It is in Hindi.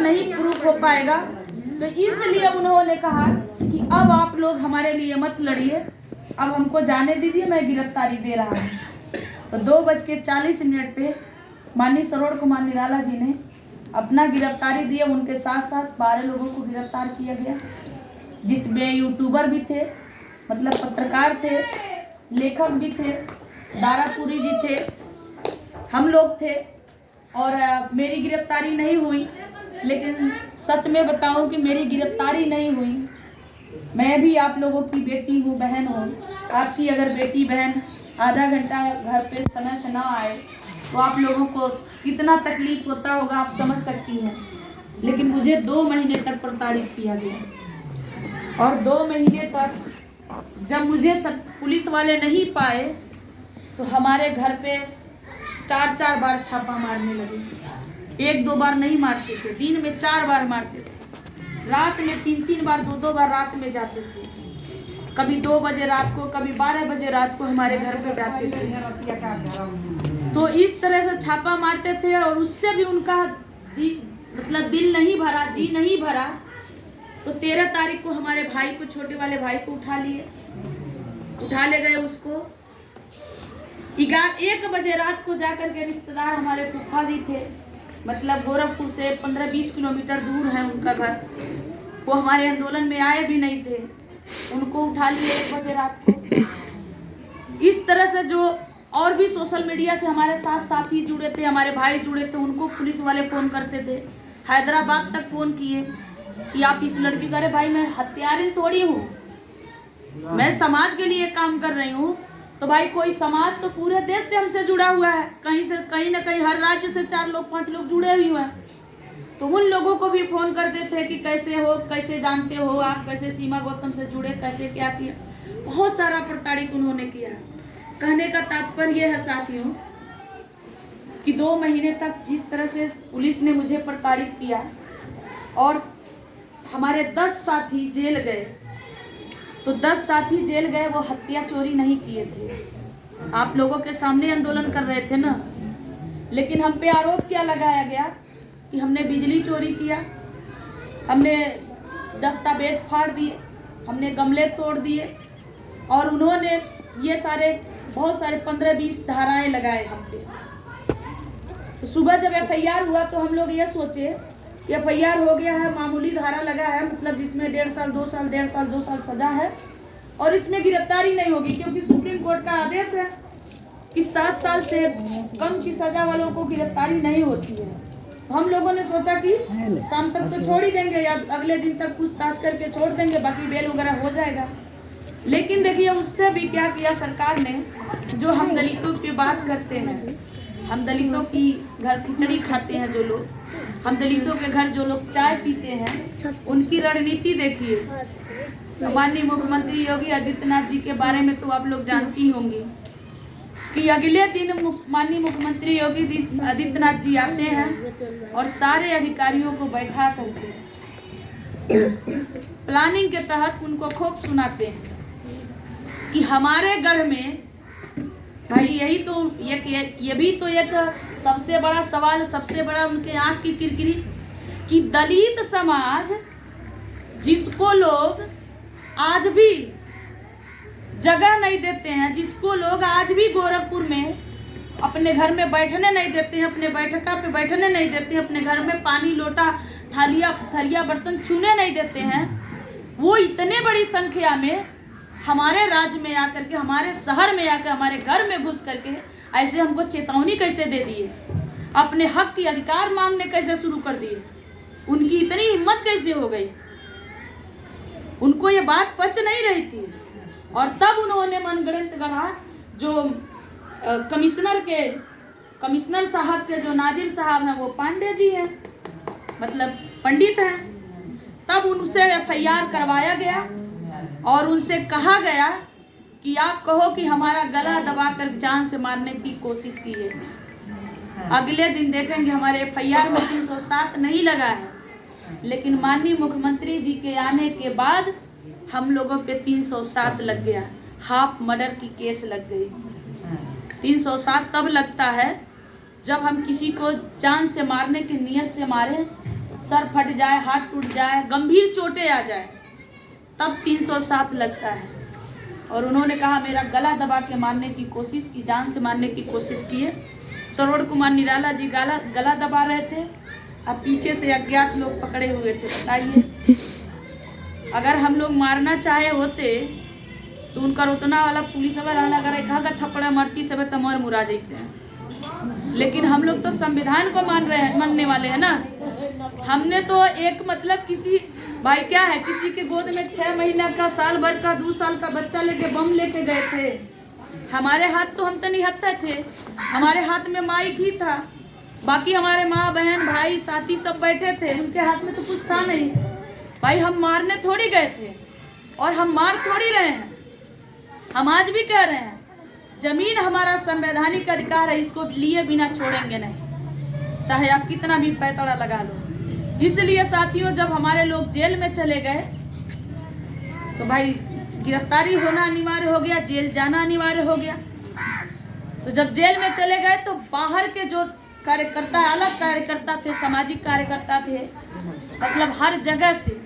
नहीं प्रूफ हो पाएगा, तो इसलिए उन्होंने कहा कि अब आप लोग हमारे लिए मत लड़िए, अब हमको जाने दीजिए, मैं गिरफ्तारी दे रहा हूँ। तो 2:40 पे माननीय सरोज कुमार निराला जी ने अपना गिरफ्तारी दिए। उनके साथ साथ 12 लोगों को गिरफ्तार किया गया, जिसमें यूट्यूबर भी थे, मतलब पत्रकार थे, लेखक भी थे, दारापुरी जी थे, हम लोग थे। और मेरी गिरफ्तारी नहीं हुई, लेकिन सच में बताऊं कि मेरी गिरफ्तारी नहीं हुई। मैं भी आप लोगों की बेटी हूँ, बहन हूँ। आपकी अगर बेटी बहन आधा घंटा घर पे समय से ना आए तो आप लोगों को कितना तकलीफ होता होगा, आप समझ सकती हैं। लेकिन मुझे 2 महीने तक प्रताड़ित किया गया, और 2 महीने तक जब मुझे पुलिस वाले नहीं पाए तो हमारे घर पे 4-4 बार छापा मारने लगे। 1-2 बार नहीं मारते थे, दिन में 4 बार मारते थे, रात में 3-3 बार 2-2 बार रात में जाते थे। कभी 2 बजे रात को, कभी 12 बजे रात को हमारे घर पे जाते थे। तो इस तरह से छापा मारते थे, और उससे भी उनका मतलब दिल नहीं भरा, जी नहीं भरा। तो 13 तारीख को हमारे भाई को, छोटे वाले भाई को उठा ले गए उसको। 1 बजे रात को जाकर के रिश्तेदार हमारे फूफा जी थे, मतलब गोरखपुर से 15-20 किलोमीटर दूर है उनका घर, वो हमारे आंदोलन में आए भी नहीं थे, उनको उठा लिए 1 बजे रात को। इस तरह से जो और भी सोशल मीडिया से हमारे साथ साथी जुड़े थे, हमारे भाई जुड़े थे, उनको पुलिस वाले फ़ोन करते थे, हैदराबाद तक फ़ोन किए कि आप इस लड़की का, अरे भाई मैं हत्यारिन थोड़ी हूँ, मैं समाज के लिए काम कर रही हूँ। तो भाई कोई समाज तो पूरे देश से हमसे जुड़ा हुआ है, कहीं ना कहीं हर राज्य से 4 लोग 5 लोग जुड़े हुए हैं। तो उन लोगों को भी फ़ोन करते थे कि कैसे हो, कैसे जानते हो आप, कैसे सीमा गौतम से जुड़े, कैसे क्या किया। बहुत सारा प्रताड़ित उन्होंने किया। कहने का तात्पर्य यह है साथियों कि 2 महीने तक जिस तरह से पुलिस ने मुझे प्रताड़ित किया, और हमारे 10 साथी जेल गए, तो 10 साथी जेल गए, वो हत्या चोरी नहीं किए थे। आप लोगों के सामने आंदोलन कर रहे थे ना, लेकिन हम पे आरोप क्या लगाया गया कि हमने बिजली चोरी किया, हमने दस्तावेज फाड़ दिए, हमने गमले तोड़ दिए, और उन्होंने ये बहुत सारे 15-20 धाराएं लगाए हम पे। तो सुबह जब FIR हुआ तो हम लोग ये सोचे कि FIR हो गया है, मामूली धारा लगा है, मतलब जिसमें 1.5 साल 2 साल 1.5 साल 2 साल सजा है, और इसमें गिरफ्तारी नहीं होगी, क्योंकि सुप्रीम कोर्ट का आदेश है कि 7 साल से कम की सजा वालों को गिरफ्तारी नहीं होती है। तो हम लोगों ने सोचा कि शाम तक तो छोड़ ही देंगे, या अगले दिन तक पूछताछ करके छोड़ देंगे, बाकी बेल वगैरह हो जाएगा। लेकिन देखिए उससे भी क्या किया सरकार ने, जो हम दलितों की बात करते हैं, हम दलितों की घर खिचड़ी खाते हैं जो लोग, हम दलितों के घर जो लोग चाय पीते हैं, उनकी रणनीति देखिए। माननीय मुख्यमंत्री योगी आदित्यनाथ जी के बारे में तो आप लोग जानती होंगी कि अगले दिन माननीय मुख्यमंत्री योगी आदित्यनाथ जी आते हैं और सारे अधिकारियों को बैठा करके प्लानिंग के तहत उनको खूब सुनाते हैं कि हमारे गढ़ में भाई यही तो ये भी तो एक सबसे बड़ा सवाल, सबसे बड़ा उनके आंख की किरकिरी कि दलित समाज जिसको लोग आज भी जगह नहीं देते हैं, जिसको लोग आज भी गोरखपुर में अपने घर में बैठने नहीं देते हैं, अपने बैठका पे बैठने नहीं देते हैं, अपने घर में पानी लोटा थरिया बर्तन छूने नहीं देते हैं, वो इतने बड़ी संख्या में हमारे राज्य में आकर के, हमारे शहर में आकर, हमारे घर में घुस करके ऐसे हमको चेतावनी कैसे दे दिए, अपने हक की अधिकार मांगने कैसे शुरू कर दिए, उनकी इतनी हिम्मत कैसे हो गई, उनको ये बात पच नहीं रही थी। और तब उन्होंने मनगढ़ंत गढ़ा, जो कमिश्नर साहब के जो नाजिर साहब हैं वो पांडे जी हैं, मतलब पंडित हैं, तब उनसे FIR करवाया गया और उनसे कहा गया कि आप कहो कि हमारा गला दबाकर जान से मारने की कोशिश की है। अगले दिन देखेंगे हमारे FIR में 307 नहीं लगा है, लेकिन माननीय मुख्यमंत्री जी के आने के बाद हम लोगों पे 307 लग गया, हाफ मर्डर की केस लग गई। 307 तब लगता है जब हम किसी को जान से मारने की नीयत से मारें सर फट जाए, हाथ टूट जाए, गंभीर चोटें आ जाए, तब 307 लगता है। और उन्होंने कहा मेरा गला दबा के मारने की कोशिश की, जान से मारने की कोशिश की है। सरोज कुमार निराला जी गला दबा रहे थे, अब पीछे से अज्ञात लोग पकड़े हुए थे। बताइए, अगर हम लोग मारना चाहे होते तो उनका रोतना वाला पुलिस अगर एक थप्पड़ा मारती सब तमर मुरा जाते हैं। लेकिन हम लोग तो संविधान को मानने वाले हैं ना। हमने तो एक मतलब किसी भाई क्या है, किसी के गोद में 6 महीना का, साल भर का, 2 साल का बच्चा लेके बम लेके गए थे। हमारे हाथ तो हम तो निहत्था थे, हमारे हाथ में माइक ही था, बाकी हमारे माँ बहन भाई साथी सब बैठे थे, उनके हाथ में तो कुछ था नहीं। भाई हम मारने थोड़ी गए थे और हम मार थोड़ी रहे हैं। हम आज भी कह रहे हैं जमीन हमारा संवैधानिक अधिकार है, इसको लिए बिना छोड़ेंगे नहीं, चाहे आप कितना भी पैतड़ा लगा लो। इसलिए साथियों, जब हमारे लोग जेल में चले गए तो भाई गिरफ्तारी होना अनिवार्य हो गया, जेल जाना अनिवार्य हो गया। तो जब जेल में चले गए तो बाहर के जो कार्यकर्ता, अलग कार्यकर्ता थे, सामाजिक कार्यकर्ता थे, मतलब हर जगह से